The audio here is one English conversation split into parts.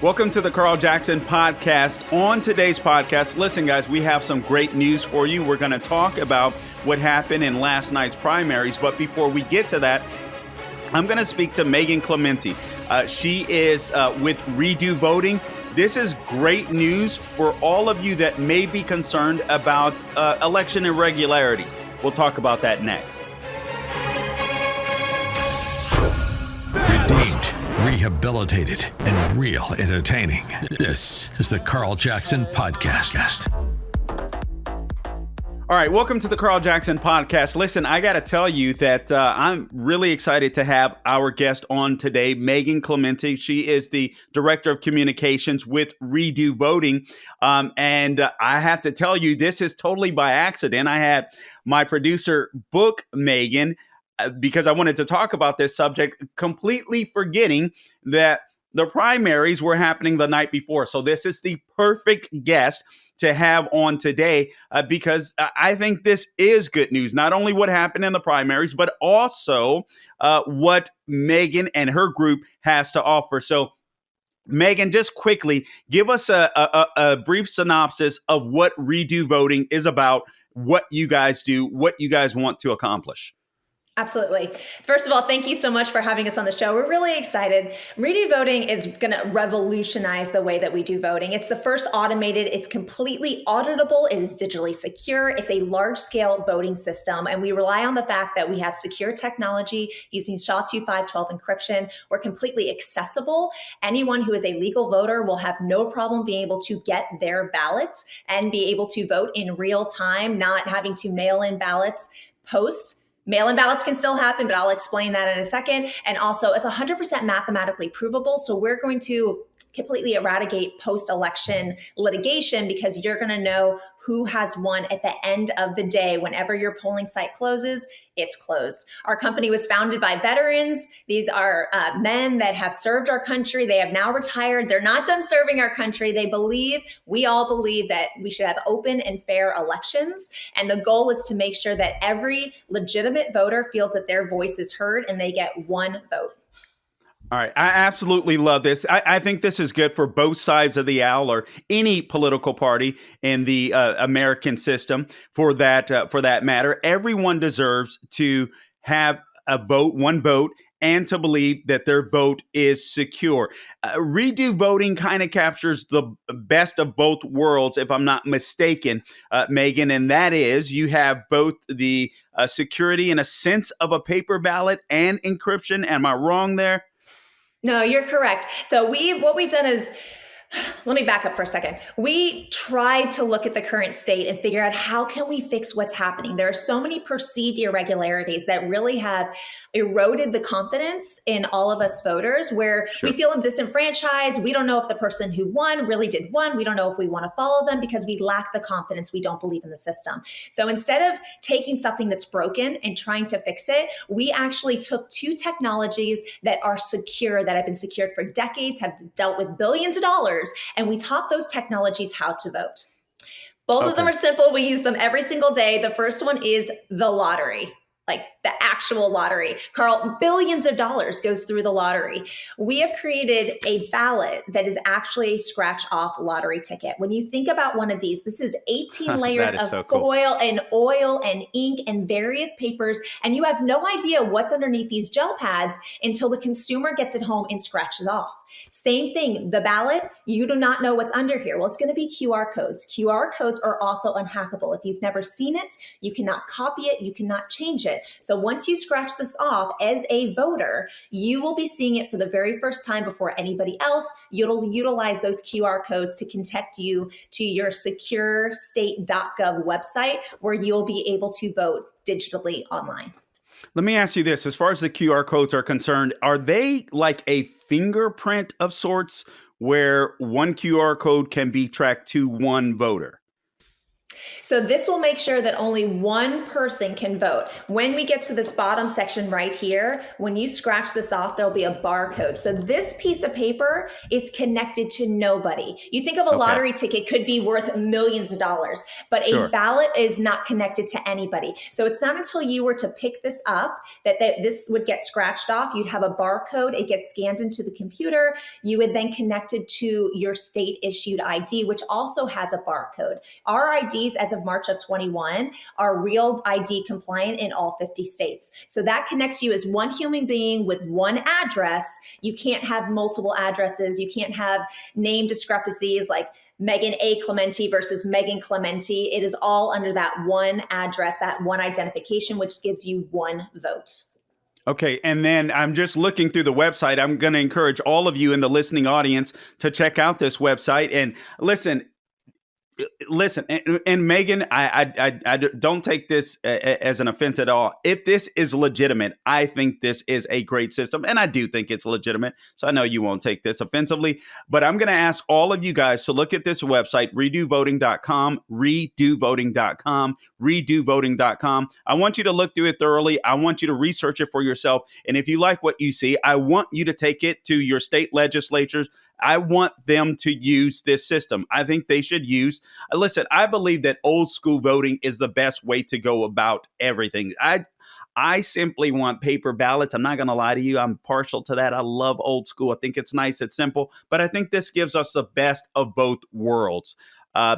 Welcome to the Carl Jackson Podcast. On today's podcast, listen, guys, we have some great news for you. We're going to talk about what happened in last night's primaries. But before we get to that, I'm going to speak to Megan Clementi. She is with Redo Voting. This is great news for all of you that may be concerned about election irregularities. We'll talk about that next. Redeemed, rehabilitated, and real entertaining. This is the Carl Jackson Podcast. All right, welcome to the Carl Jackson Podcast. Listen, I got to tell you that I'm really excited to have our guest on today, Megan Clementi. She is the Director of Communications with Redo Voting. And I have to tell you, this is totally by accident. I had my producer book Megan because I wanted to talk about this subject, completely forgetting that the primaries were happening the night before. So this is the perfect guest to have on today because I think this is good news. Not only what happened in the primaries, but also what Megan and her group has to offer. So Megan, just quickly, give us a brief synopsis of what Redo Voting is about, what you guys do, what you guys want to accomplish. Absolutely. First of all, thank you so much for having us on the show. We're really excited. Redo Voting is going to revolutionize the way that we do voting. It's the first automated, it's completely auditable, it is digitally secure, it's a large-scale voting system, and we rely on the fact that we have secure technology using SHA-25512 encryption. We're completely accessible. Anyone who is a legal voter will have no problem being able to get their ballot and be able to vote in real time, not having to mail in ballots post. Mail-in ballots can still happen, but I'll explain that in a second. And also, it's 100% mathematically provable. So we're going to completely eradicate post-election litigation because you're going to know who has won at the end of the day. Whenever your polling site closes, it's closed. Our company was founded by veterans. These are men that have served our country. They have now retired. They're not done serving our country. We all believe that we should have open and fair elections. And the goal is to make sure that every legitimate voter feels that their voice is heard and they get one vote. All right. I absolutely love this. I think this is good for both sides of the aisle or any political party in the American system for that matter. Everyone deserves to have a vote, one vote, and to believe that their vote is secure. Redo Voting kind of captures the best of both worlds, if I'm not mistaken, Megan, and that is you have both the security and a sense of a paper ballot and encryption. Am I wrong there? No, you're correct. So what we've done is, let me back up for a second. We tried to look at the current state and figure out how can we fix what's happening. There are so many perceived irregularities that really have eroded the confidence in all of us voters where we feel disenfranchised. We don't know if the person who won really did won. We don't know if we want to follow them because we lack the confidence. We don't believe in the system. So instead of taking something that's broken and trying to fix it, we actually took two technologies that are secure, that have been secured for decades, have dealt with billions of dollars, and we taught those technologies how to vote. Both of them are simple. We use them every single day. The first one is the lottery, like the actual lottery. Carl, billions of dollars goes through the lottery. We have created a ballot that is actually a scratch off lottery ticket. When you think about one of these, this is 18 layers of foil and oil and ink and various papers. And you have no idea what's underneath these gel pads until the consumer gets it home and scratches off. Same thing, the ballot, you do not know what's under here. Well, it's going to be QR codes. QR codes are also unhackable. If you've never seen it, you cannot copy it, you cannot change it. So once you scratch this off as a voter, you will be seeing it for the very first time before anybody else. You'll utilize those QR codes to connect you to your securestate.gov website where you'll be able to vote digitally online. Let me ask you this. As far as the QR codes are concerned, are they like a fingerprint of sorts where one QR code can be tracked to one voter? So this will make sure that only one person can vote. When we get to this bottom section right here, when you scratch this off, there'll be a barcode. So this piece of paper is connected to nobody. You think of a lottery ticket could be worth millions of dollars, but a ballot is not connected to anybody. So it's not until you were to pick this up that this would get scratched off. You'd have a barcode. It gets scanned into the computer. You would then connect it to your state issued ID, which also has a barcode. Our IDs as of March of 21 are real ID compliant in all 50 states. So that connects you as one human being with one address. You can't have multiple addresses. You can't have name discrepancies like Megan A. Clementi versus Megan Clementi. It is all under that one address, that one identification, which gives you one vote. Okay. And then I'm just looking through the website. I'm going to encourage all of you in the listening audience to check out this website. And listen, and Megan, I don't take this as an offense at all. If this is legitimate, I think this is a great system, and I do think it's legitimate. So I know you won't take this offensively, but I'm going to ask all of you guys to look at this website, redovoting.com, redovoting.com. I want you to look through it thoroughly. I want you to research it for yourself. And if you like what you see, I want you to take it to your state legislatures. I want them to use this system. I think they should use. Listen, I believe that old school voting is the best way to go about everything. I simply want paper ballots. I'm not going to lie to you. I'm partial to that. I love old school. I think it's nice. It's simple. But I think this gives us the best of both worlds.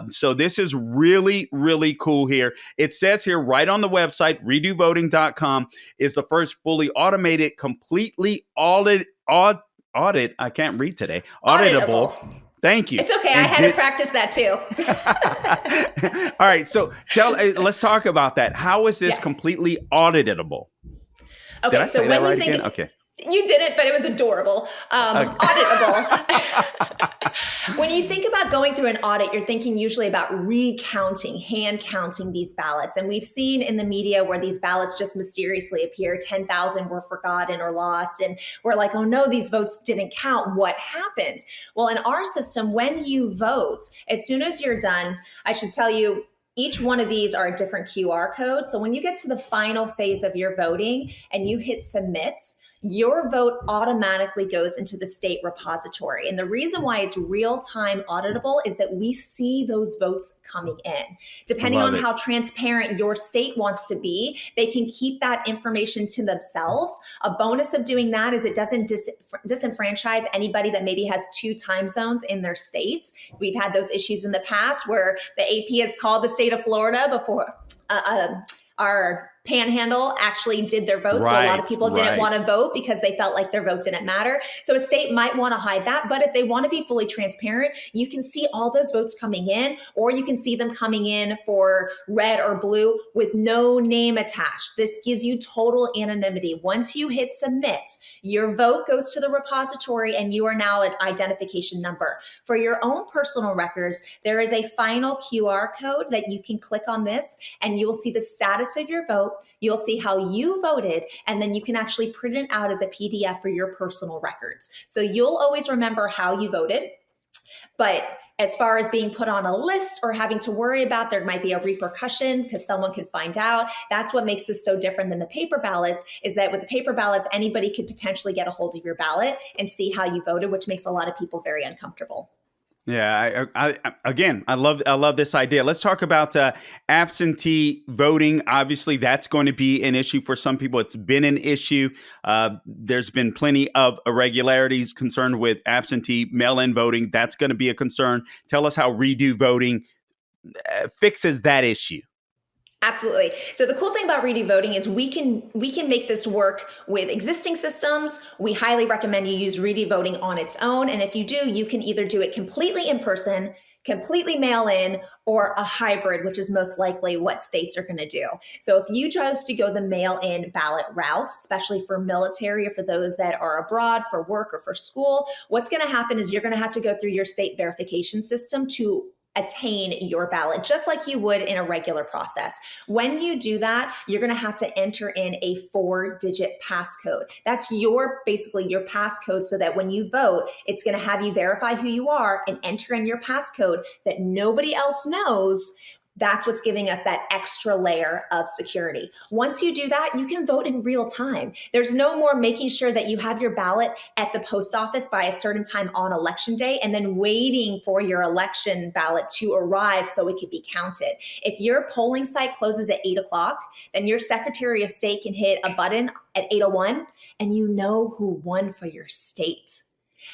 So this is really, really cool here. It says here right on the website, redovoting.com is the first fully automated, completely audit. I can't read today. Auditable. Thank you. It's okay. I had to practice that too. All right. So let's talk about that. How is this completely auditable? Okay. Did I say that right again? Okay. You didn't, but it was adorable. Auditable. When you think about going through an audit, you're thinking usually about recounting, hand counting these ballots. And we've seen in the media where these ballots just mysteriously appear, 10,000 were forgotten or lost. And we're like, oh no, these votes didn't count. What happened? Well, in our system, when you vote, as soon as you're done, I should tell you, each one of these are a different QR code. So when you get to the final phase of your voting and you hit submit, your vote automatically goes into the state repository. And the reason why it's real-time auditable is that we see those votes coming in. Depending on how transparent your state wants to be, they can keep that information to themselves. A bonus of doing that is it doesn't disenfranchise anybody that maybe has 2 time zones in their states. We've had those issues in the past where the AP has called the state of Florida before our Panhandle actually did their vote. So a lot of people didn't want to vote because they felt like their vote didn't matter. So a state might want to hide that. But if they want to be fully transparent, you can see all those votes coming in, or you can see them coming in for red or blue with no name attached. This gives you total anonymity. Once you hit submit, your vote goes to the repository and you are now an identification number. For your own personal records, there is a final QR code that you can click on this and you will see the status of your vote. You'll see how you voted, and then you can actually print it out as a PDF for your personal records. So you'll always remember how you voted. But as far as being put on a list or having to worry about, there might be a repercussion because someone could find out. That's what makes this so different than the paper ballots, is that with the paper ballots, anybody could potentially get a hold of your ballot and see how you voted, which makes a lot of people very uncomfortable. Yeah, I love this idea. Let's talk about absentee voting. Obviously, that's going to be an issue for some people. It's been an issue. There's been plenty of irregularities concerned with absentee mail-in voting. That's going to be a concern. Tell us how redo voting fixes that issue. Absolutely. So the cool thing about redo voting is we can make this work with existing systems. We highly recommend you use redo voting on its own. And if you do, you can either do it completely in person, completely mail in, or a hybrid, which is most likely what states are going to do. So if you chose to go the mail in ballot route, especially for military or for those that are abroad for work or for school, what's going to happen is you're going to have to go through your state verification system to attain your ballot, just like you would in a regular process. When you do that, you're going to have to enter in a 4-digit passcode. That's basically your passcode, so that when you vote, it's going to have you verify who you are and enter in your passcode that nobody else knows. That's what's giving us that extra layer of security. Once you do that, you can vote in real time. There's no more making sure that you have your ballot at the post office by a certain time on election day and then waiting for your election ballot to arrive so it can be counted. If your polling site closes at 8 o'clock, then your Secretary of State can hit a button at 8:01 and you know who won for your state.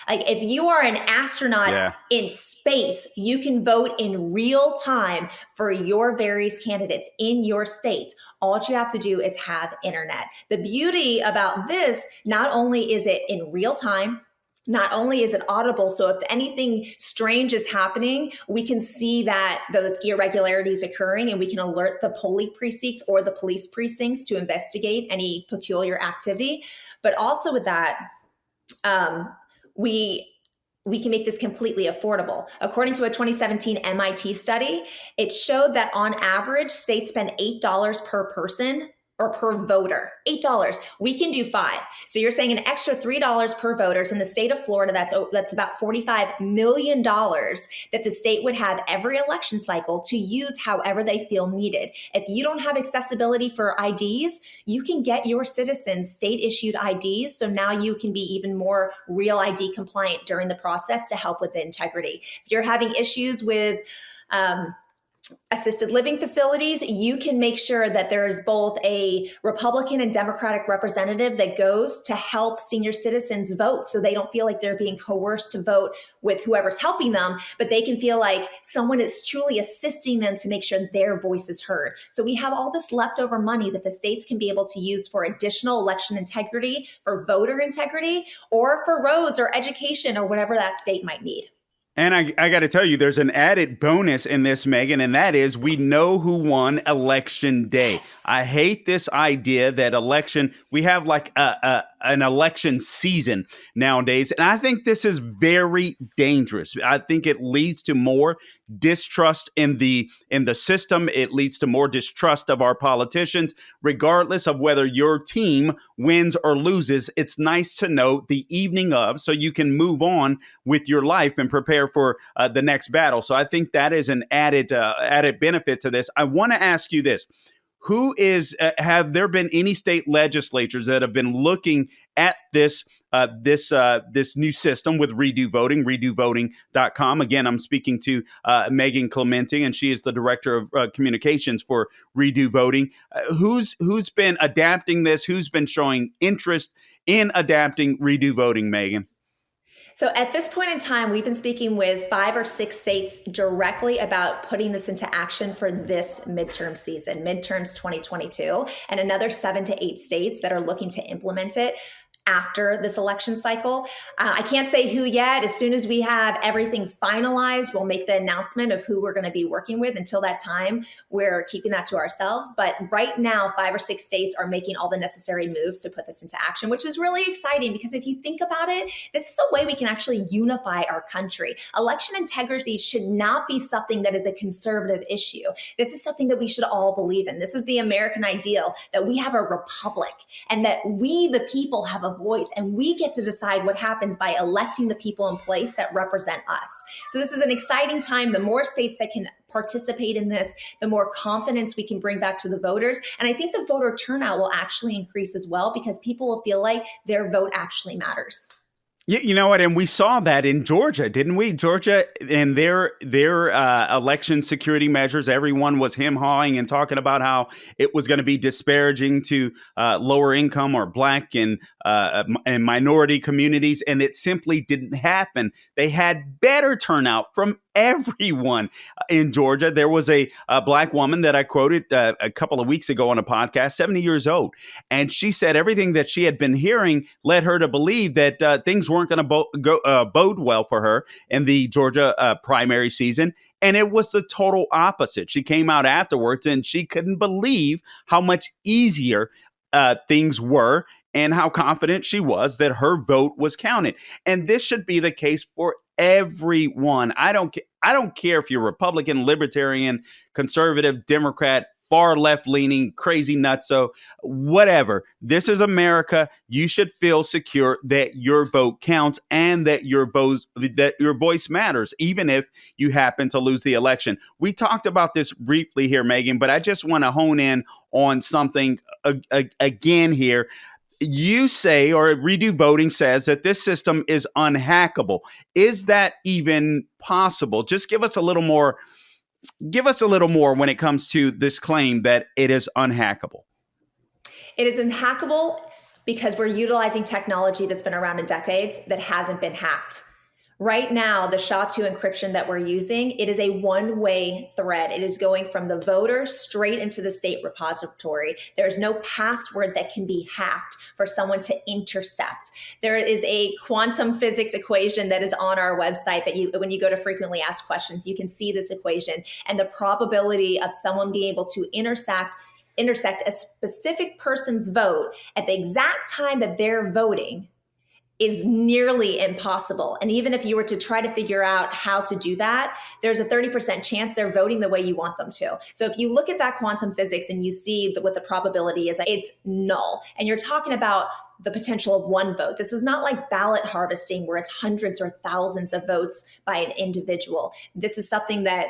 Like if you are an astronaut in space, you can vote in real time for your various candidates in your state. All you have to do is have internet. The beauty about this, not only is it in real time, not only is it audible, so if anything strange is happening, we can see that those irregularities occurring and we can alert the polling precincts or the police precincts to investigate any peculiar activity. But also with that, we can make this completely affordable. According to a 2017 MIT study, it showed that on average, states spend $8 per person or per voter. $8. We can do $5. So you're saying an extra $3 per voters in the state of Florida, that's about $45 million that the state would have every election cycle to use however they feel needed. If you don't have accessibility for IDs, you can get your citizens state issued IDs. So now you can be even more real ID compliant during the process to help with the integrity. If you're having issues with assisted living facilities, you can make sure that there is both a Republican and Democratic representative that goes to help senior citizens vote so they don't feel like they're being coerced to vote with whoever's helping them, but they can feel like someone is truly assisting them to make sure their voice is heard. So we have all this leftover money that the states can be able to use for additional election integrity, for voter integrity, or for roads or education or whatever that state might need. And I got to tell you, there's an added bonus in this, Megan, and that is we know who won election day. Yes. I hate this idea that we have like an election season nowadays. And I think this is very dangerous. I think it leads to more distrust in the system. It leads to more distrust of our politicians, regardless of whether your team wins or loses. It's nice to know the evening of so you can move on with your life and prepare for the next battle. So I think that is an added benefit to this. I want to ask you this. Have there been any state legislatures that have been looking at this new system with Redo Voting, redovoting.com? Again, I'm speaking to Megan Clementi, and she is the director of communications for Redo Voting. Who's been adapting this? Who's been showing interest in adapting Redo Voting, Megan? So at this point in time, we've been speaking with 5 or 6 states directly about putting this into action for this midterm season, midterms 2022, and another 7 to 8 states that are looking to implement it after this election cycle. I can't say who yet. As soon as we have everything finalized, we'll make the announcement of who we're going to be working with. Until that time, we're keeping that to ourselves. But right now, 5 or 6 states are making all the necessary moves to put this into action, which is really exciting because if you think about it, this is a way we can actually unify our country. Election integrity should not be something that is a conservative issue. This is something that we should all believe in. This is the American ideal, that we have a republic and that we, the people, have a voice and we get to decide what happens by electing the people in place that represent us. So this is an exciting time. The more states that can participate in this, the more confidence we can bring back to the voters. And I think the voter turnout will actually increase as well because people will feel like their vote actually matters. You know what? And we saw that in Georgia, didn't we? Georgia and their election security measures, everyone was hem-hawing and talking about how it was going to be disparaging to lower income or Black and minority communities. And it simply didn't happen. They had better turnout from everyone in Georgia. There was a Black woman that I quoted a couple of weeks ago on a podcast, 70 years old. And she said everything that she had been hearing led her to believe that things weren't going to bode well for her in the Georgia primary season. And it was the total opposite. She came out afterwards and she couldn't believe how much easier things were and how confident she was that her vote was counted. And this should be the case for everyone. I don't care if you're Republican, Libertarian, Conservative, Democrat, far left leaning, crazy nutso, whatever. This is America. You should feel secure that your vote counts and that your voice matters, even if you happen to lose the election. We talked about this briefly here, Megan, but I just want to hone in on something again here. You say, or Redo Voting says, that this system is unhackable. Is that even possible? Just give us a little more. Give us a little more when it comes to this claim that it is unhackable. It is unhackable because we're utilizing technology that's been around in decades that hasn't been hacked. Right now, the SHA-2 encryption that we're using, it is a one-way thread. It is going from the voter straight into the state repository. There's no password that can be hacked for someone to intercept. There is a quantum physics equation that is on our website that when you go to frequently asked questions, you can see this equation and the probability of someone being able to intersect a specific person's vote at the exact time that they're voting is nearly impossible. And even if you were to try to figure out how to do that, there's a 30% chance they're voting the way you want them to. So if you look at that quantum physics and you see what the probability is, it's null. And you're talking about the potential of one vote. This is not like ballot harvesting where it's hundreds or thousands of votes by an individual. This is something that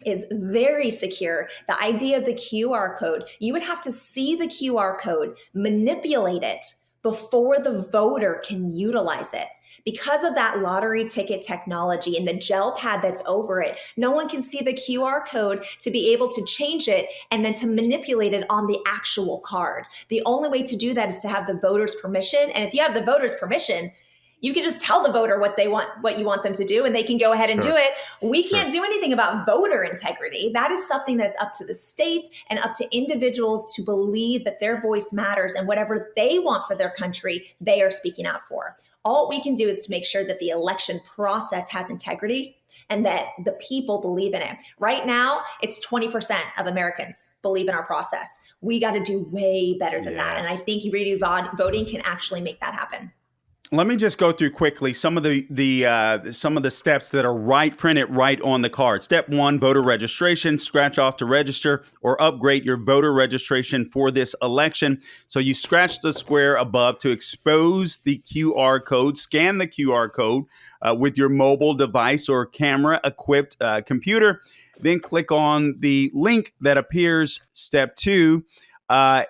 is very secure. The idea of the QR code, you would have to see the QR code, manipulate it, before the voter can utilize it. Because of that lottery ticket technology and the gel pad that's over it, no one can see the QR code to be able to change it and then to manipulate it on the actual card. The only way to do that is to have the voter's permission. And if you have the voter's permission, you can just tell the voter what they want, what you want them to do, and they can go ahead and do it. We can't do anything about voter integrity. That is something that's up to the state and up to individuals to believe that their voice matters and whatever they want for their country, they are speaking out for. All we can do is to make sure that the election process has integrity and that the people believe in it. Right now, it's 20% of Americans believe in our process. We got to do way better than that. And I think Redo Voting can actually make that happen. Let me just go through quickly some of the steps that are printed right on the card. Step 1, voter registration. Scratch off to register or upgrade your voter registration for this election. So you scratch the square above to expose the QR code. Scan the QR code with your mobile device or camera-equipped computer. Then click on the link that appears. Step 2.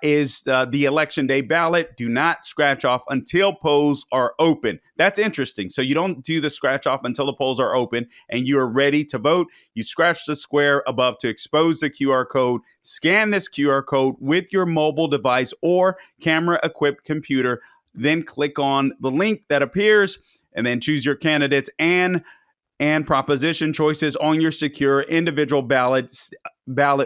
Is the election day ballot. Do not scratch off until polls are open. That's interesting. So you don't do the scratch off until the polls are open and you are ready to vote. You scratch the square above to expose the QR code. Scan this QR code with your mobile device or camera-equipped computer. Then click on the link that appears and then choose your candidates and proposition choices on your secure individual ballot.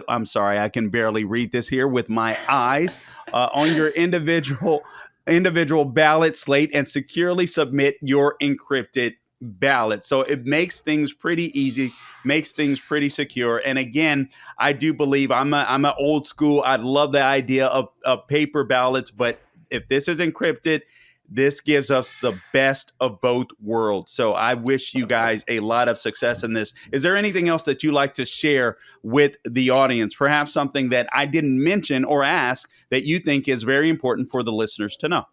I'm sorry, I can barely read this here with my eyes. On your individual ballot slate and securely submit your encrypted ballot. So it makes things pretty easy, makes things pretty secure. And again, I do believe I'm a old school. I love the idea of paper ballots, but if this is encrypted, this gives us the best of both worlds. So I wish you guys a lot of success in this. Is there anything else that you'd like to share with the audience? Perhaps something that I didn't mention or ask that you think is very important for the listeners to know?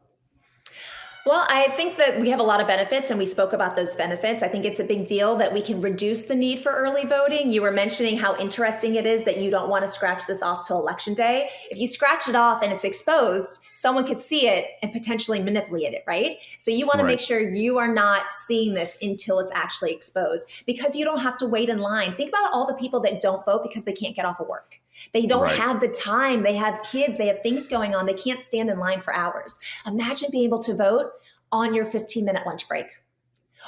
Well, I think that we have a lot of benefits and we spoke about those benefits. I think it's a big deal that we can reduce the need for early voting. You were mentioning how interesting it is that you don't want to scratch this off till election day. If you scratch it off and it's exposed, someone could see it and potentially manipulate it, right? So you want to make sure you are not seeing this until it's actually exposed because you don't have to wait in line. Think about all the people that don't vote because they can't get off of work. They don't have the time. They have kids. They have things going on. They can't stand in line for hours. Imagine being able to vote on your 15-minute lunch break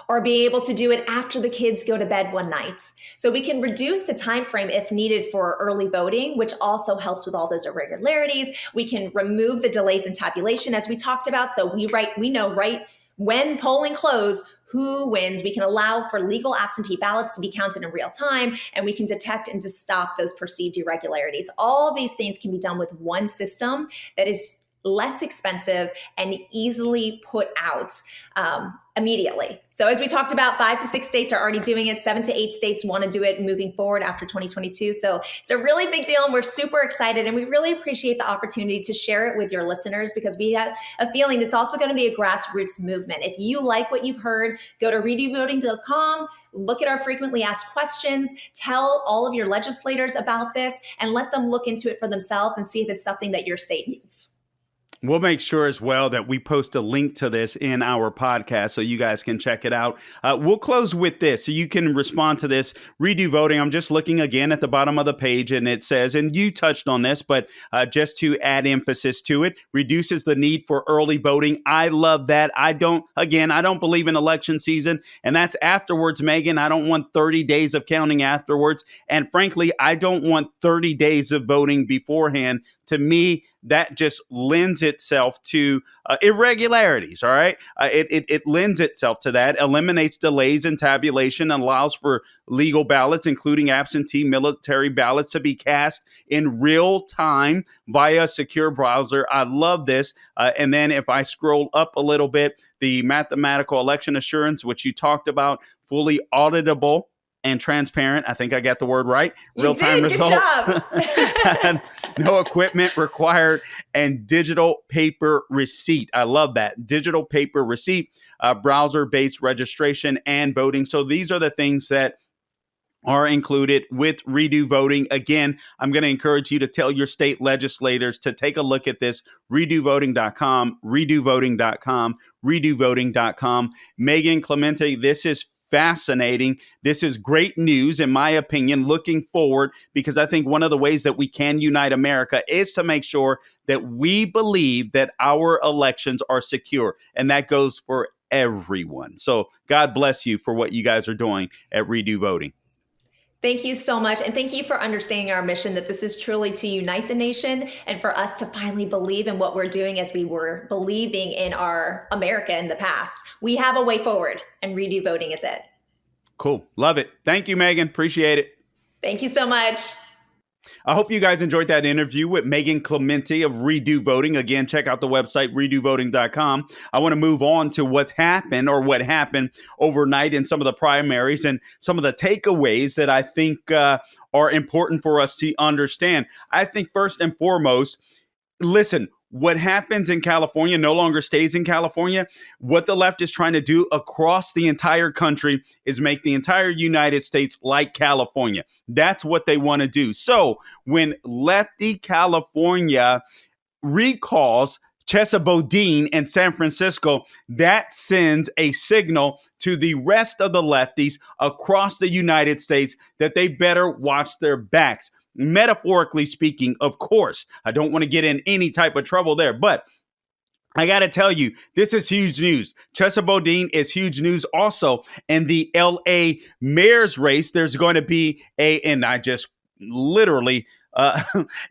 or be able to do it after the kids go to bed one night. So we can reduce the time frame if needed for early voting, which also helps with all those irregularities. We can remove the delays in tabulation as we talked about. So we know right when polling closes, who wins. We can allow for legal absentee ballots to be counted in real time, and we can detect and to stop those perceived irregularities. All these things can be done with one system that is less expensive, and easily put out immediately. So as we talked about, 5 to 6 states are already doing it. 7 to 8 states want to do it moving forward after 2022. So it's a really big deal, and we're super excited, and we really appreciate the opportunity to share it with your listeners, because we have a feeling it's also going to be a grassroots movement. If you like what you've heard, go to redovoting.com, look at our frequently asked questions, tell all of your legislators about this, and let them look into it for themselves and see if it's something that your state needs. We'll make sure as well that we post a link to this in our podcast so you guys can check it out. We'll close with this so you can respond to this. Redo voting. I'm just looking again at the bottom of the page, and it says, and you touched on this, but just to add emphasis to it, reduces the need for early voting. I love that. I don't believe in election season, and that's afterwards, Megan. I don't want 30 days of counting afterwards. And frankly, I don't want 30 days of voting beforehand. To me, that just lends itself to irregularities, all right? It lends itself to that, eliminates delays in tabulation, and allows for legal ballots, including absentee military ballots, to be cast in real time via a secure browser. I love this. And then if I scroll up a little bit, the mathematical election assurance, which you talked about, fully auditable and transparent. I think I got the word right. Real-time results. Good job. No equipment required, and digital paper receipt. I love that. Digital paper receipt, browser-based registration, and voting. So these are the things that are included with Redo Voting. Again, I'm going to encourage you to tell your state legislators to take a look at this. Redovoting.com, redovoting.com, redovoting.com. Megan Clemente, this is fascinating. This is great news, in my opinion, looking forward, because I think one of the ways that we can unite America is to make sure that we believe that our elections are secure. And that goes for everyone. So God bless you for what you guys are doing at Redo Voting. Thank you so much. And thank you for understanding our mission, that this is truly to unite the nation and for us to finally believe in what we're doing as we were believing in our America in the past. We have a way forward, and Redo Voting is it. Cool. Love it. Thank you, Megan. Appreciate it. Thank you so much. I hope you guys enjoyed that interview with Megan Clemente of Redo Voting. Again, check out the website, redovoting.com. I want to move on to what happened overnight in some of the primaries and some of the takeaways that I think are important for us to understand. I think first and foremost, listen, what happens in California no longer stays in California. What the left is trying to do across the entire country is make the entire United States like California. That's what they want to do. So when lefty California recalls Chesa Boudin in San Francisco, that sends a signal to the rest of the lefties across the United States that they better watch their backs. Metaphorically speaking, of course. I don't want to get in any type of trouble there, but I got to tell you, this is huge news. Chesa Boudin is huge news also. In the LA mayor's race, there's going to be and I just literally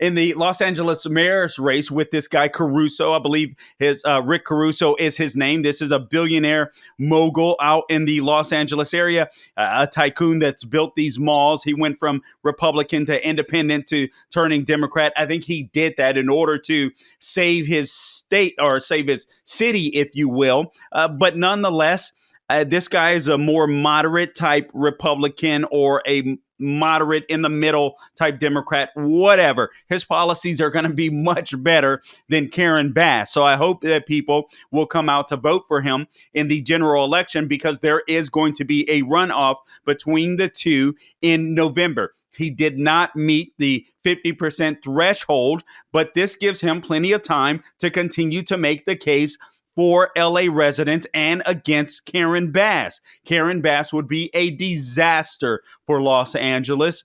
in the Los Angeles mayor's race with this guy Caruso. I believe his Rick Caruso is his name. This is a billionaire mogul out in the Los Angeles area, a tycoon that's built these malls. He went from Republican to independent to turning Democrat. I think he did that in order to save his state or save his city, if you will. But nonetheless, this guy is a more moderate type Republican or a moderate in the middle type Democrat, whatever. His policies are going to be much better than Karen Bass. So I hope that people will come out to vote for him in the general election, because there is going to be a runoff between the two in November. He did not meet the 50% threshold, but this gives him plenty of time to continue to make the case for LA residents and against Karen Bass. Karen Bass would be a disaster for Los Angeles,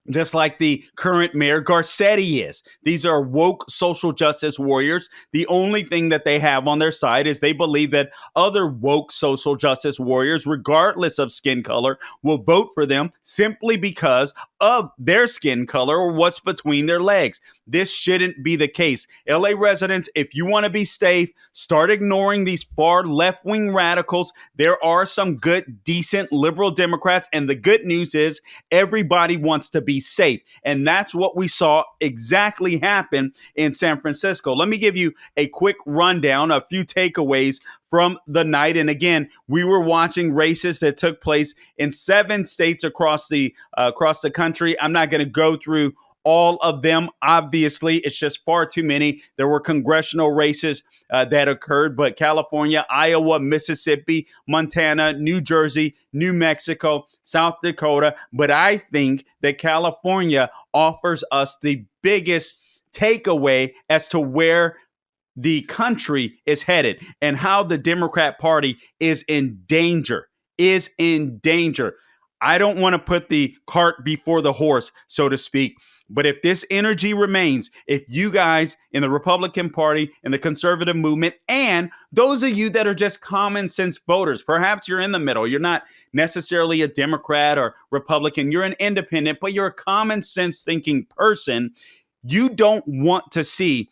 just like the current mayor Garcetti is. These are woke social justice warriors. The only thing that they have on their side is they believe that other woke social justice warriors, regardless of skin color, will vote for them simply because of their skin color or what's between their legs. This shouldn't be the case. LA residents, if you want to be safe, start ignoring these far left-wing radicals. There are some good, decent liberal Democrats, and the good news is everybody wants to be safe. And that's what we saw exactly happen in San Francisco. Let me give you a quick rundown, a few takeaways from the night. And again, we were watching races that took place in 7 states across the country. I'm not going to go through all of them. Obviously, it's just far too many. There were congressional races that occurred, but California, Iowa, Mississippi, Montana, New Jersey, New Mexico, South Dakota. But I think that California offers us the biggest takeaway as to where the country is headed and how the Democrat Party is in danger, I don't want to put the cart before the horse, so to speak. But if this energy remains, if you guys in the Republican Party and the conservative movement, and those of you that are just common sense voters, perhaps you're in the middle, you're not necessarily a Democrat or Republican, you're an independent, but you're a common sense thinking person, you don't want to see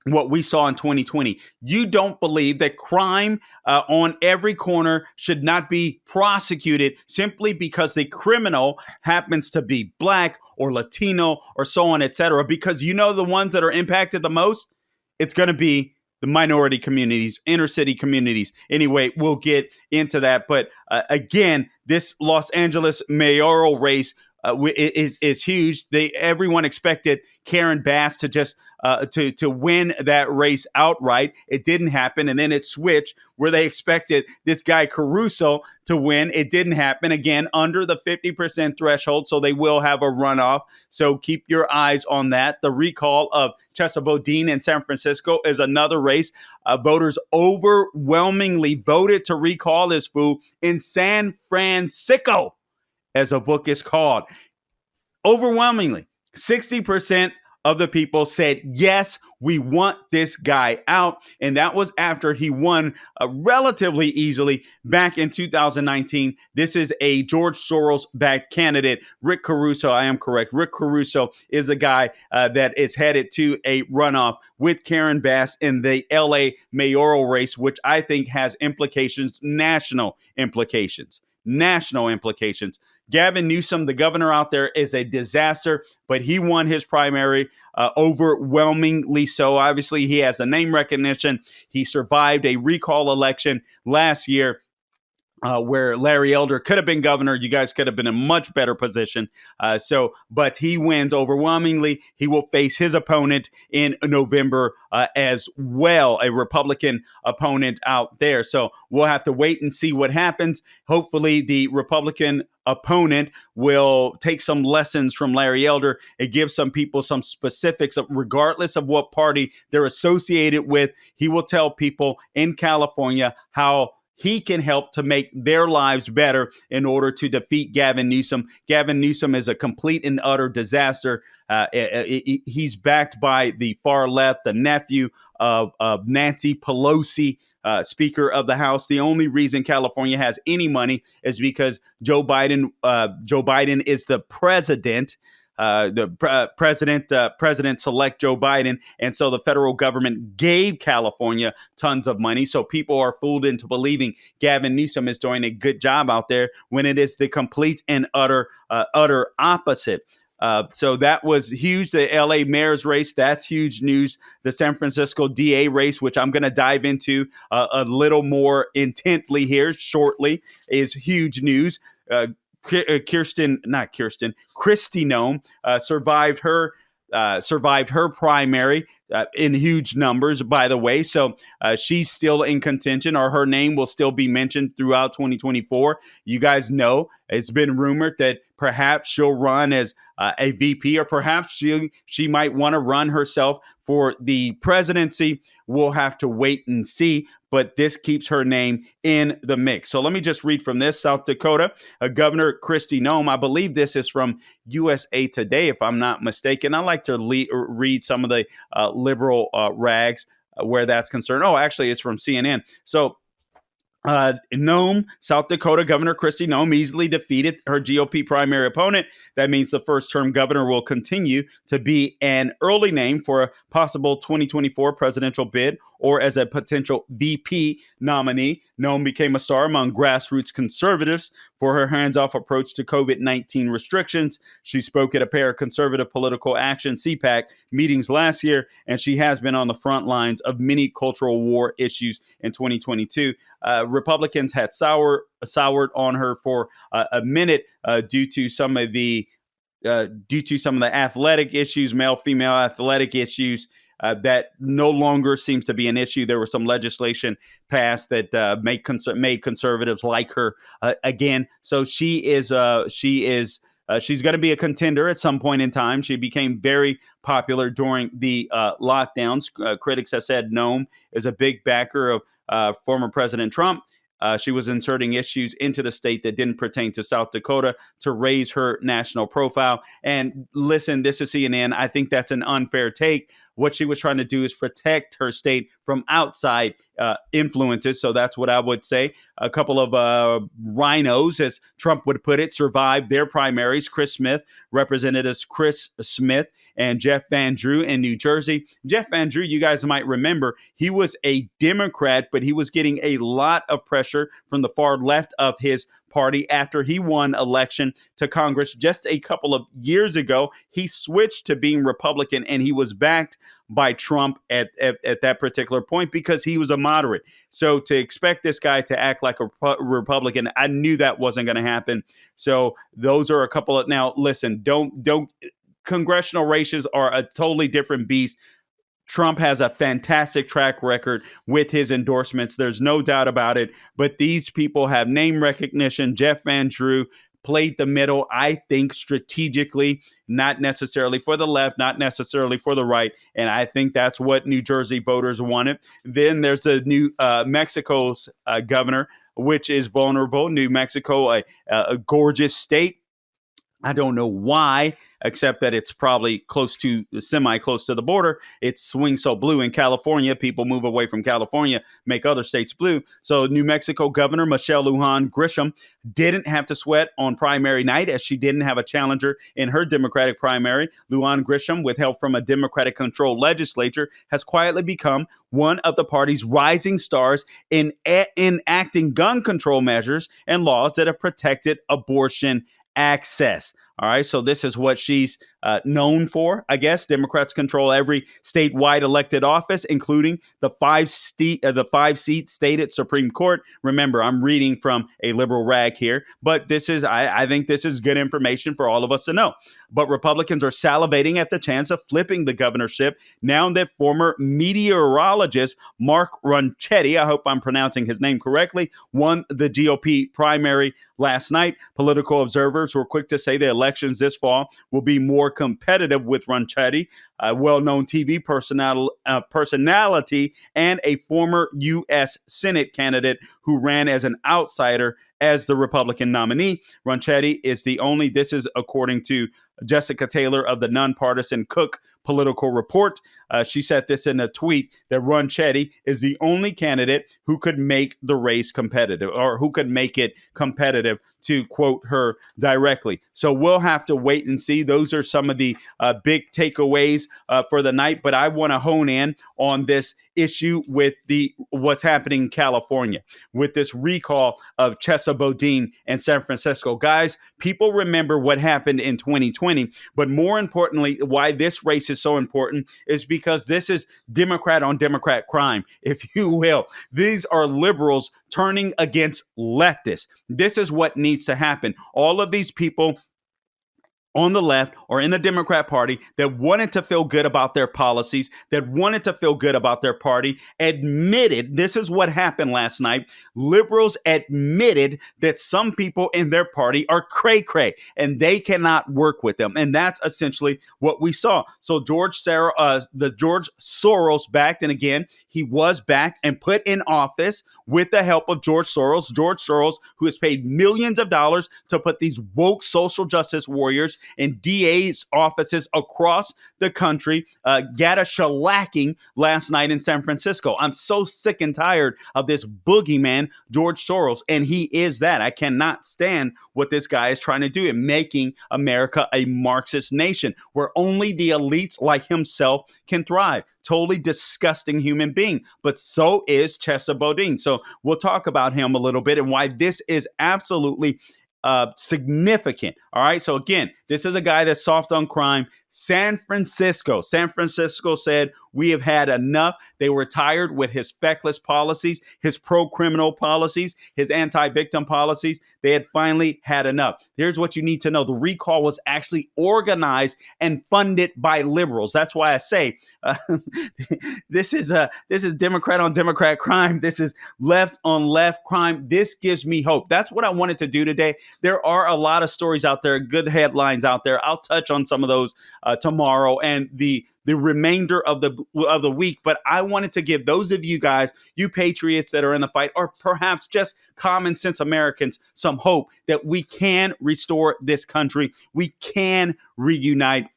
what we saw in 2020. You don't believe that crime on every corner should not be prosecuted simply because the criminal happens to be Black or Latino or so on, etc. Because you know the ones that are impacted the most, it's going to be the minority communities, inner city communities. Anyway, we'll get into that. But again, this Los Angeles mayoral race is huge. Everyone expected Karen Bass to just to win that race outright. It didn't happen, and then it switched where they expected this guy Caruso to win. It didn't happen. Again, under the 50% threshold, so they will have a runoff. So keep your eyes on that. The recall of Chesa Boudin in San Francisco is another race. Voters overwhelmingly voted to recall this fool in San Francisco, as a book is called. Overwhelmingly, 60% of the people said, yes, we want this guy out. And that was after he won relatively easily back in 2019. This is a George Soros-backed candidate, Rick Caruso. I am correct. Rick Caruso is the guy that is headed to a runoff with Karen Bass in the LA mayoral race, which I think has implications, national implications. Gavin Newsom, the governor out there, is a disaster, but he won his primary overwhelmingly so. Obviously, he has a name recognition. He survived a recall election last year where Larry Elder could have been governor. You guys could have been in a much better position. But he wins overwhelmingly. He will face his opponent in November as well, a Republican opponent out there. So we'll have to wait and see what happens. Hopefully the Republican opponent will take some lessons from Larry Elder and give some people some specifics regardless of what party they're associated with. He will tell people in California how he can help to make their lives better in order to defeat Gavin Newsom. Gavin Newsom is a complete and utter disaster. He's backed by the far left, the nephew of Nancy Pelosi, Speaker of the House. The only reason California has any money is because Joe Biden is the president. President-elect Joe Biden. And so the federal government gave California tons of money. So people are fooled into believing Gavin Newsom is doing a good job out there when it is the complete and utter opposite. So that was huge. The LA mayor's race, that's huge news. The San Francisco DA race, which I'm going to dive into a little more intently here shortly, is huge news. Kristi Noem survived her primary in huge numbers, by the way. So she's still in contention, or her name will still be mentioned throughout 2024. You guys know it's been rumored that perhaps she'll run as a VP, or perhaps she might want to run herself for the presidency. We'll have to wait and see, but this keeps her name in the mix. So let me just read from this. South Dakota, Governor Kristi Noem, I believe this is from USA Today, if I'm not mistaken. I like to read some of the liberal rags where that's concerned. Oh, actually, it's from CNN. So Nome, South Dakota Governor Kristi Noem easily defeated her GOP primary opponent. That means the first-term governor will continue to be an early name for a possible 2024 presidential bid or as a potential VP nominee. Noem became a star among grassroots conservatives for her hands-off approach to COVID-19 restrictions. She spoke at a pair of Conservative Political Action (CPAC) meetings last year, and she has been on the front lines of many cultural war issues in 2022. Republicans had soured on her for a minute due to some of the athletic issues, male-female athletic issues. That no longer seems to be an issue. There was some legislation passed that made conservatives like her again. So she's going to be a contender at some point in time. She became very popular during the lockdowns. Critics have said Noem is a big backer of former President Trump. She was inserting issues into the state that didn't pertain to South Dakota to raise her national profile. And listen, this is CNN. I think that's an unfair take. What she was trying to do is protect her state from outside influences. So that's what I would say. A couple of rhinos, as Trump would put it, survived their primaries. Representatives Chris Smith and Jeff Van Drew in New Jersey. Jeff Van Drew, you guys might remember, he was a Democrat, but he was getting a lot of pressure from the far left of his party after he won election to Congress just a couple of years ago. He switched to being Republican, and he was backed by Trump at that particular point because he was a moderate. So to expect this guy to act like a Republican, I knew that wasn't going to happen. So those are a couple of, now listen, don't congressional races are a totally different beast. Trump has a fantastic track record with his endorsements. There's no doubt about it. But these people have name recognition. Jeff Van Drew played the middle, I think, strategically, not necessarily for the left, not necessarily for the right. And I think that's what New Jersey voters wanted. Then there's the New Mexico's governor, which is vulnerable. New Mexico, a gorgeous state. I don't know why, except that it's probably semi-close to the border. It swings so blue in California. People move away from California, make other states blue. So New Mexico Governor Michelle Lujan Grisham didn't have to sweat on primary night as she didn't have a challenger in her Democratic primary. Lujan Grisham, with help from a Democratic-controlled legislature, has quietly become one of the party's rising stars in enacting gun control measures and laws that have protected abortion access. All right. So this is what she's known for, I guess. Democrats control every statewide elected office, including the five-seat stated Supreme Court. Remember, I'm reading from a liberal rag here, but I think this is good information for all of us to know. But Republicans are salivating at the chance of flipping the governorship now that former meteorologist Mark Ronchetti, I hope I'm pronouncing his name correctly, won the GOP primary last night. Political observers were quick to say the elections this fall will be more competitive with Ronchetti, a well-known TV personality and a former U.S. Senate candidate who ran as an outsider as the Republican nominee. Ronchetti is the only, this is according to Jessica Taylor of the nonpartisan Cook Political Report. She said this in a tweet that Ronchetti is the only candidate who could make the race competitive, or who could make it competitive, to quote her directly. So we'll have to wait and see. Those are some of the big takeaways for the night. But I want to hone in on this issue with what's happening in California with this recall of Chesa Boudin in San Francisco. Guys, people remember what happened in 2020, but more importantly, why this race is so important is because this is Democrat on Democrat crime, if you will. These are liberals turning against leftists. This is what needs to happen. All of these people on the left or in the Democrat Party that wanted to feel good about their policies, that wanted to feel good about their party, admitted, this is what happened last night. Liberals admitted that some people in their party are cray-cray and they cannot work with them. And that's essentially what we saw. So George Soros backed, and again, he was backed and put in office with the help of George Soros, who has paid millions of dollars to put these woke social justice warriors prosecutors and DA's offices across the country got a shellacking last night in San Francisco. I'm so sick and tired of this boogeyman, George Soros, and he is that. I cannot stand what this guy is trying to do in making America a Marxist nation where only the elites like himself can thrive. Totally disgusting human being. But so is Chesa Boudin. So we'll talk about him a little bit and why this is absolutely significant. All right. So again, this is a guy that's soft on crime. San Francisco said, we have had enough. They were tired with his feckless policies, his pro-criminal policies, his anti-victim policies. They had finally had enough. Here's what you need to know. The recall was actually organized and funded by liberals. That's why I say this is Democrat on Democrat crime. This is left on left crime. This gives me hope. That's what I wanted to do today. There are a lot of stories out there, good headlines out there. I'll touch on some of those tomorrow and the remainder of the week. But I wanted to give those of you guys, you patriots that are in the fight, or perhaps just common sense Americans, some hope that we can restore this country. We can reunite.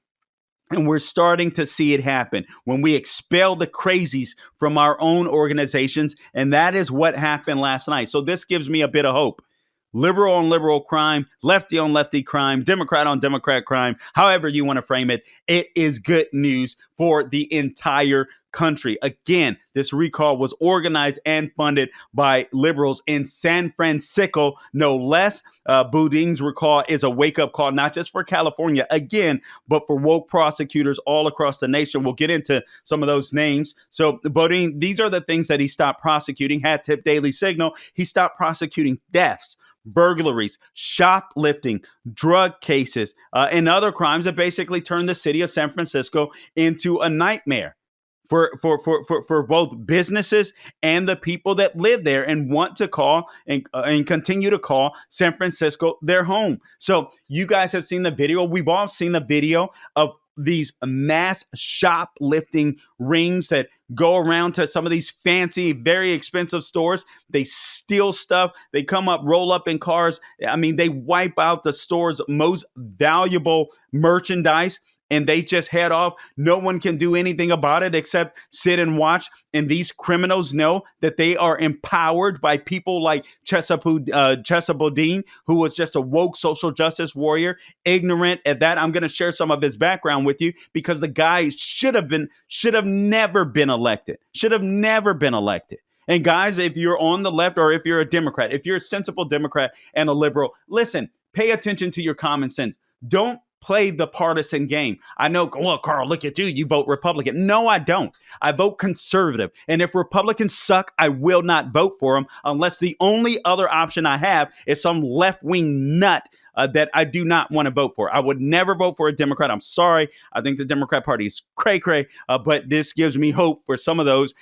And we're starting to see it happen when we expel the crazies from our own organizations. And that is what happened last night. So this gives me a bit of hope. Liberal on liberal crime, lefty on lefty crime, Democrat on Democrat crime, however you want to frame it, it is good news for the entire country. Again, this recall was organized and funded by liberals in San Francisco, no less. Boudin's recall is a wake-up call, not just for California, again, but for woke prosecutors all across the nation. We'll get into some of those names. So Boudin, these are the things that he stopped prosecuting. Hat tip Daily Signal. He stopped prosecuting thefts, burglaries, shoplifting, drug cases, and other crimes that basically turned the city of San Francisco into a nightmare for both businesses and the people that live there and want to call and continue to call San Francisco their home. So you guys have seen the video. We've all seen the video of these mass shoplifting rings that go around to some of these fancy, very expensive stores. They steal stuff. They come up, roll up in cars. I mean, they wipe out the store's most valuable merchandise and they just head off. No one can do anything about it except sit and watch. And these criminals know that they are empowered by people like Chesa Boudin, who was just a woke social justice warrior, ignorant at that. I'm going to share some of his background with you because the guy should have never been elected. And guys, if you're on the left or if you're a Democrat, if you're a sensible Democrat and a liberal, listen, pay attention to your common sense. Don't play the partisan game. I know, well, Carl, look at you. You vote Republican. No, I don't. I vote conservative. And if Republicans suck, I will not vote for them unless the only other option I have is some left-wing nut that I do not want to vote for. I would never vote for a Democrat. I'm sorry. I think the Democrat Party is cray-cray, but this gives me hope for some of those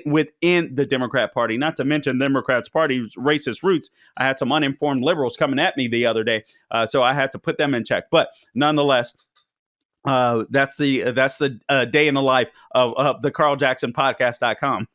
within the Democrat Party, not to mention the Democrats Party's racist roots. I had some uninformed liberals coming at me the other day, so I had to put them in check. But nonetheless, that's the day in the life of the CarlJacksonPodcast.com.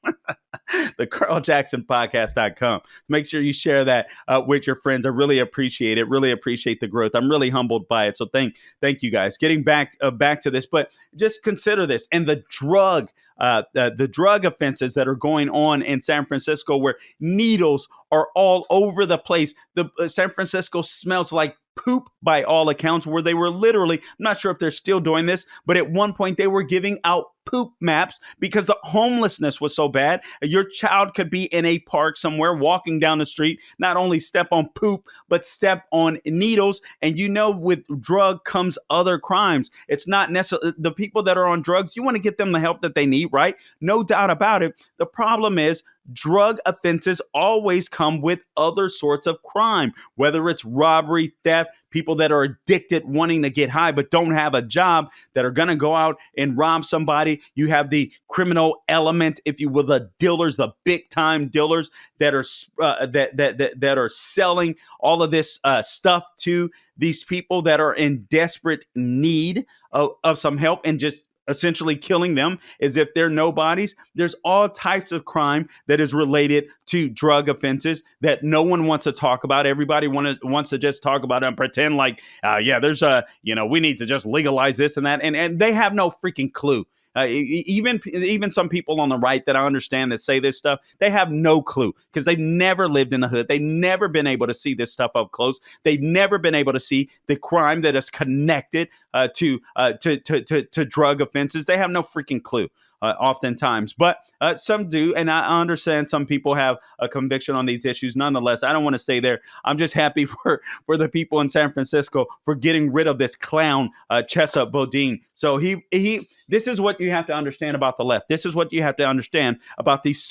The CarlJacksonPodcast.com. Make sure you share that with your friends. I really appreciate it. Really appreciate the growth. I'm really humbled by it. So thank you guys. Getting back to this, but just consider this and the drug offenses that are going on in San Francisco, where needles are all over the place. The San Francisco smells like poop by all accounts, where they were literally, I'm not sure if they're still doing this, but at one point they were giving out poop maps because the homelessness was so bad. Your child could be in a park somewhere walking down the street, not only step on poop, but step on needles. And you know, with drug comes other crimes. It's not necessarily the people that are on drugs. You want to get them the help that they need, right? No doubt about it. The problem is drug offenses always come with other sorts of crime, whether it's robbery, theft, people that are addicted, wanting to get high, but don't have a job, that are going to go out and rob somebody. You have the criminal element, if you will, the dealers, the big time dealers that are that are selling all of this stuff to these people that are in desperate need of some help and just essentially killing them as if they're nobodies. There's all types of crime that is related to drug offenses that no one wants to talk about. Everybody wants to just talk about it and pretend like, there's we need to just legalize this and that. And they have no freaking clue. Even some people on the right that I understand that say this stuff, they have no clue because they've never lived in the hood. They've never been able to see this stuff up close. They've never been able to see the crime that is connected to drug offenses. They have no freaking clue. Oftentimes, but some do, and I understand some people have a conviction on these issues. Nonetheless, I don't want to stay there. I'm just happy for the people in San Francisco for getting rid of this clown, Chesa Boudin. So he. This is what you have to understand about the left. This is what you have to understand about these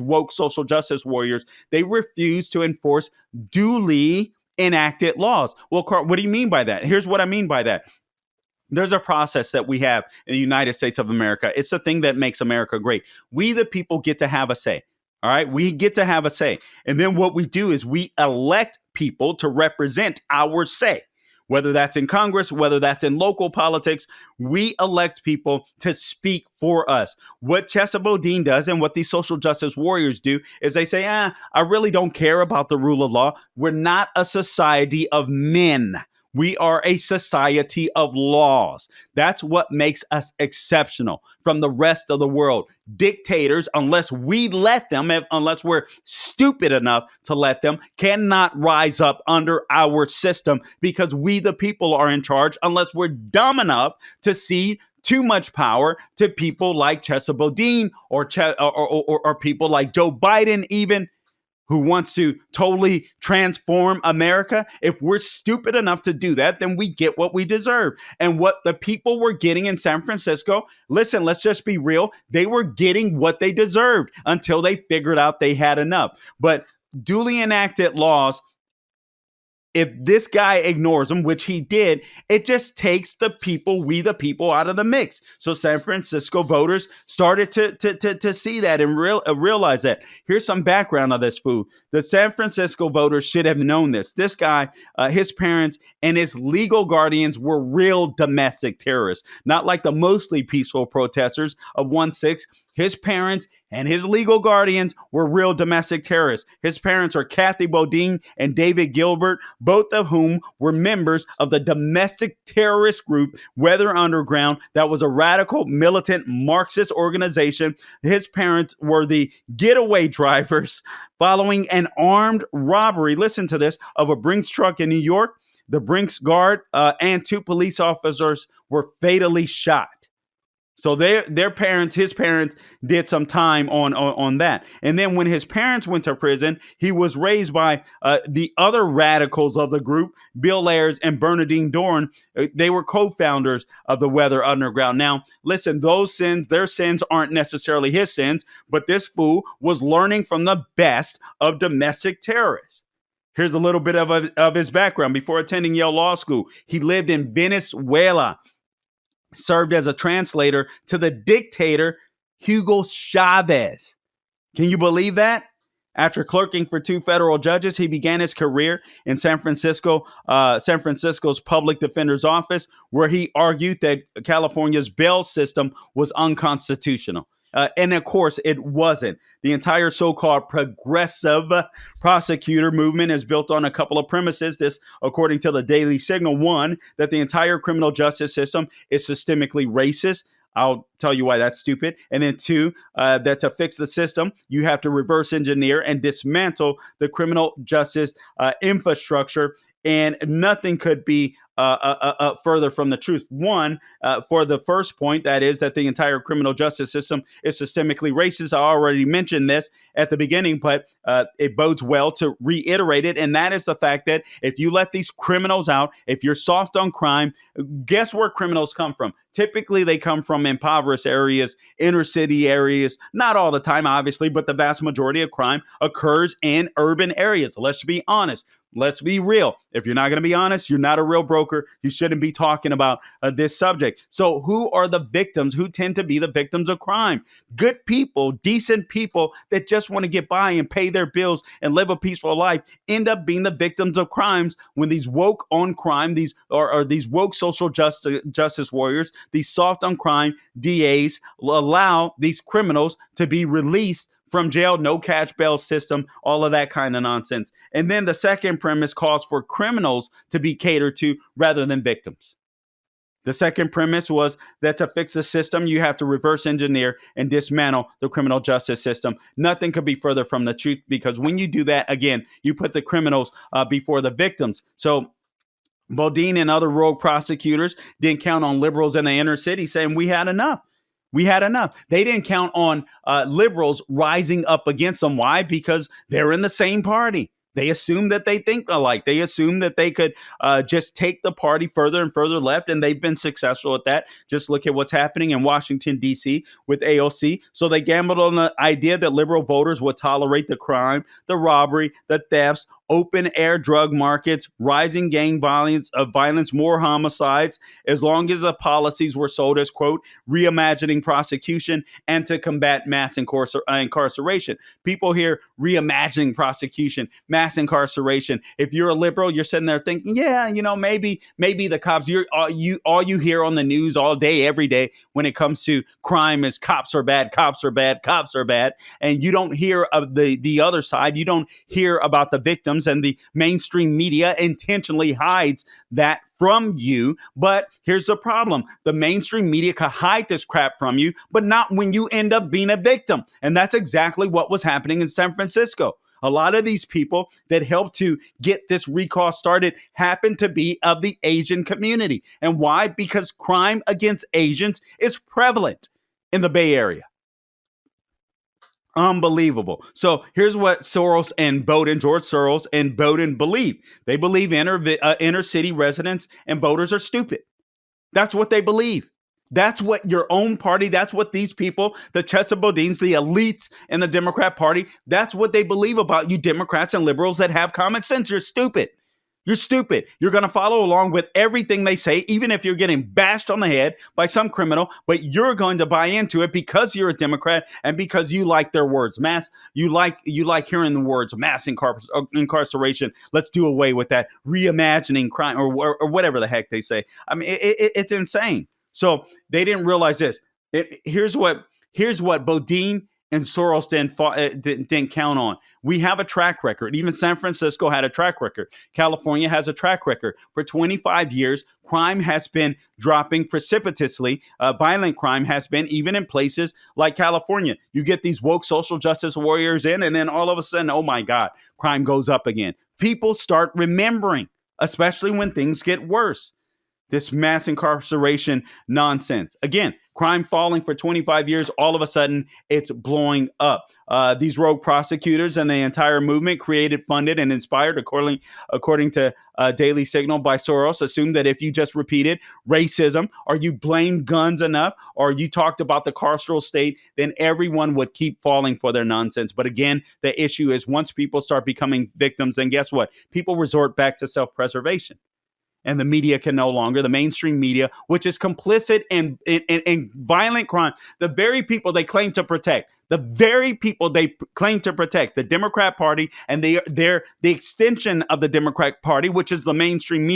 woke social justice warriors. They refuse to enforce duly enacted laws. Well, Carl, what do you mean by that? Here's what I mean by that. There's a process that we have in the United States of America. It's the thing that makes America great. We, the people, get to have a say. All right. We get to have a say. And then what we do is we elect people to represent our say, whether that's in Congress, whether that's in local politics. We elect people to speak for us. What Chesa Boudin does and what these social justice warriors do is they say, I really don't care about the rule of law. We're not a society of men. We are a society of laws. That's what makes us exceptional from the rest of the world. Dictators, unless we let them, unless we're stupid enough to let them, cannot rise up under our system because we, the people, are in charge, unless we're dumb enough to cede too much power to people like Chesa Boudin or people like Joe Biden even, who wants to totally transform America. If we're stupid enough to do that, then we get what we deserve. And what the people were getting in San Francisco, listen, let's just be real. They were getting what they deserved until they figured out they had enough. But duly enacted laws, if this guy ignores them, which he did, it just takes the people, we the people, out of the mix. So San Francisco voters started to see that and realize that. Here's some background on this fool. The San Francisco voters should have known this. This guy, his parents and his legal guardians were real domestic terrorists, not like the mostly peaceful protesters of 1-6. His parents and his legal guardians were real domestic terrorists. His parents are Kathy Boudin and David Gilbert, both of whom were members of the domestic terrorist group Weather Underground. That was a radical militant Marxist organization. His parents were the getaway drivers following an armed robbery, listen to this, of a Brinks truck in New York. The Brinks guard and 2 police officers were fatally shot. So his parents did some time on that. And then when his parents went to prison, he was raised by the other radicals of the group, Bill Ayers and Bernardine Dohrn. They were co-founders of the Weather Underground. Now, listen, their sins aren't necessarily his sins, but this fool was learning from the best of domestic terrorists. Here's a little bit of his background. Before attending Yale Law School, he lived in Venezuela, served as a translator to the dictator Hugo Chavez. Can you believe that? After clerking for 2 federal judges, he began his career in San Francisco's public defender's office, where he argued that California's bail system was unconstitutional. And of course, it wasn't. The entire so-called progressive prosecutor movement is built on a couple of premises. This, according to the Daily Signal, 1, that the entire criminal justice system is systemically racist. I'll tell you why that's stupid. And then 2, that to fix the system, you have to reverse engineer and dismantle the criminal justice infrastructure. And nothing could be further from the truth. 1, for the first point, that is that the entire criminal justice system is systemically racist. I already mentioned this at the beginning, but it bodes well to reiterate it. And that is the fact that if you let these criminals out, if you're soft on crime, guess where criminals come from? Typically, they come from impoverished areas, inner city areas. Not all the time, obviously, but the vast majority of crime occurs in urban areas. Let's be honest. Let's be real. If you're not going to be honest, you're not a real broker. joker. You shouldn't be talking about this subject. So who are the victims? Who tend to be the victims of crime? Good people, decent people that just want to get by and pay their bills and live a peaceful life end up being the victims of crimes when these woke on crime, these or these woke social justice warriors, these soft on crime DAs allow these criminals to be released from jail, no catch bail system, all of that kind of nonsense. And then the second premise calls for criminals to be catered to rather than victims. The second premise was that to fix the system, you have to reverse engineer and dismantle the criminal justice system. Nothing could be further from the truth, because when you do that, again, you put the criminals before the victims. So Boudin and other rogue prosecutors didn't count on liberals in the inner city saying we had enough. We had enough. They didn't count on liberals rising up against them. Why? Because they're in the same party. They assume that they think alike. They assume that they could just take the party further and further left, and they've been successful at that. Just look at what's happening in Washington, D.C. with AOC. So they gambled on the idea that liberal voters would tolerate the crime, the robbery, the thefts, open air drug markets, rising gang violence, more homicides, as long as the policies were sold as, quote, reimagining prosecution and to combat mass incarceration. People hear reimagining prosecution, mass incarceration. If you're a liberal, you're sitting there thinking, yeah, maybe the cops, all you hear on the news all day, every day when it comes to crime is cops are bad, cops are bad, cops are bad. And you don't hear of the other side. You don't hear about the victims, and the mainstream media intentionally hides that from you. But here's the problem. The mainstream media can hide this crap from you, but not when you end up being a victim. And that's exactly what was happening in San Francisco. A lot of these people that helped to get this recall started happen to be of the Asian community. And why? Because crime against Asians is prevalent in the Bay Area. Unbelievable. So here's what George Soros and Boudin believe. They believe inner city residents and voters are stupid. That's what they believe. That's what your own party, that's what these people, the Chesa Boudins, the elites in the Democrat Party, that's what they believe about you Democrats and liberals that have common sense. You're stupid. You're stupid. You're going to follow along with everything they say, even if you're getting bashed on the head by some criminal, but you're going to buy into it because you're a Democrat and because you like their words. You like hearing the words mass incarceration. Let's do away with that. Reimagining crime or whatever the heck they say. I mean, it's insane. So they didn't realize this. Here's what Boudin and Soros didn't count on. We have a track record. Even San Francisco had a track record. California has a track record. For 25 years, crime has been dropping precipitously. Violent crime has been, even in places like California. You get these woke social justice warriors in, and then all of a sudden, oh my God, crime goes up again. People start remembering, especially when things get worse. This mass incarceration nonsense. Again, crime falling for 25 years, all of a sudden it's blowing up. These rogue prosecutors and the entire movement created, funded, and inspired, according to Daily Signal by Soros, assumed that if you just repeated racism or you blamed guns enough or you talked about the carceral state, then everyone would keep falling for their nonsense. But again, the issue is once people start becoming victims, then guess what? People resort back to self-preservation. And the media can no longer, the mainstream media, which is complicit in violent crime, the very people they claim to protect, the Democrat Party and the extension of the Democrat Party, which is the mainstream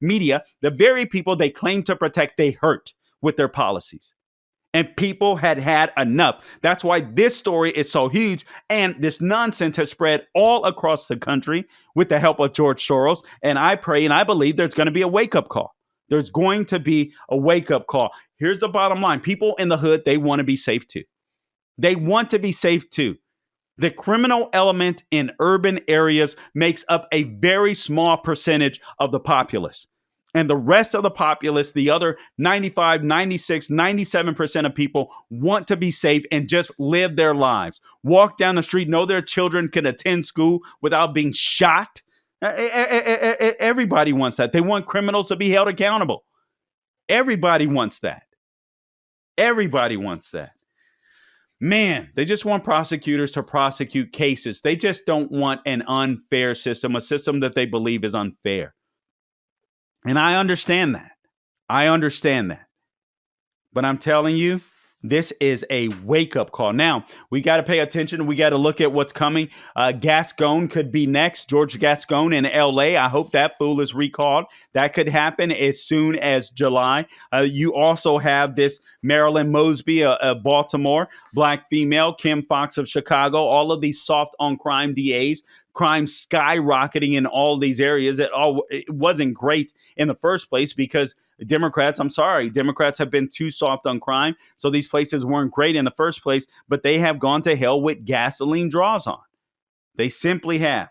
media, the very people they claim to protect, they hurt with their policies. And people had enough. That's why this story is so huge. And this nonsense has spread all across the country with the help of George Soros. And I pray and I believe there's going to be a wake-up call. There's going to be a wake-up call. Here's the bottom line. People in the hood, they want to be safe too. They want to be safe too. The criminal element in urban areas makes up a very small percentage of the populace. And the rest of the populace, the other 95, 96, 97% of people want to be safe and just live their lives. Walk down the street, know their children can attend school without being shot. Everybody wants that. They want criminals to be held accountable. Everybody wants that. Everybody wants that. Man, they just want prosecutors to prosecute cases. They just don't want an unfair system, a system that they believe is unfair. And I understand that. I understand that. But I'm telling you, this is a wake-up call. Now, we got to pay attention. We got to look at what's coming. Gascon could be next. George Gascon in L.A. I hope that fool is recalled. That could happen as soon as July. You also have this Marilyn Mosby, Baltimore, black female, Kim Foxx of Chicago, all of these soft on crime DAs, crime skyrocketing in all these areas. It wasn't great in the first place because Democrats have been too soft on crime. So these places weren't great in the first place, but they have gone to hell with gasoline draws on. They simply have.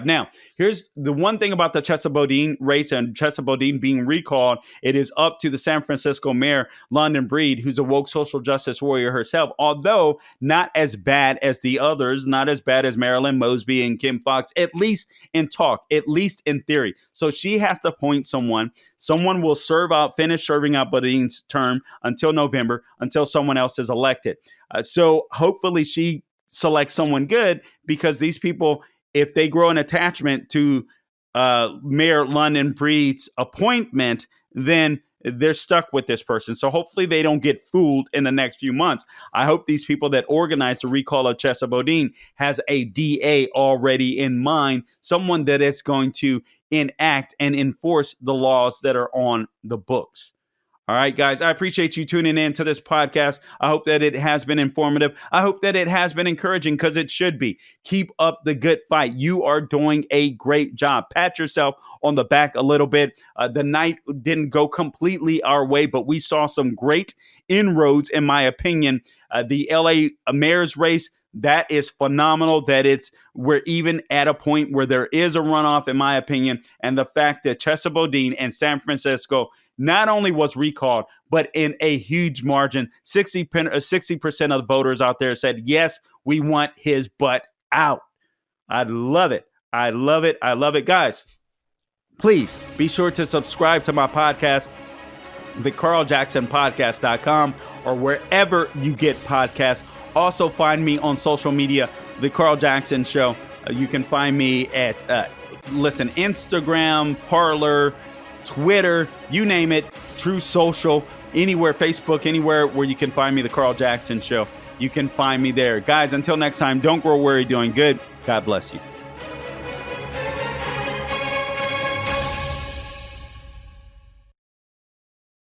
Now, here's the one thing about the Chesa Boudin race and Chesa Boudin being recalled. It is up to the San Francisco mayor, London Breed, who's a woke social justice warrior herself, although not as bad as the others, not as bad as Marilyn Mosby and Kim Foxx, at least in talk, at least in theory. So she has to appoint someone. Someone will finish serving out Boudin's term until November, until someone else is elected. So hopefully she selects someone good, because these people, if they grow an attachment to Mayor London Breed's appointment, then they're stuck with this person. So hopefully they don't get fooled in the next few months. I hope these people that organize the recall of Chesa Boudin has a DA already in mind, someone that is going to enact and enforce the laws that are on the books. All right, guys, I appreciate you tuning in to this podcast. I hope that it has been informative. I hope that it has been encouraging, because it should be. Keep up the good fight. You are doing a great job. Pat yourself on the back a little bit. The night didn't go completely our way, but we saw some great inroads, in my opinion. The LA mayor's race, that is phenomenal. We're even at a point where there is a runoff, in my opinion. And the fact that Chesa Boudin and San Francisco not only was recalled, but in a huge margin, 60% of the voters out there said, yes, we want his butt out. I love it. I love it. I love it. Guys, please be sure to subscribe to my podcast, thecarljacksonpodcast.com, or wherever you get podcasts. Also find me on social media, The Carl Jackson Show. You can find me at, Instagram, Parler, Twitter, you name it, True Social, anywhere, Facebook, anywhere where you can find me, The Carl Jackson Show. You can find me there. Guys, until next time, don't grow weary doing good. God bless you.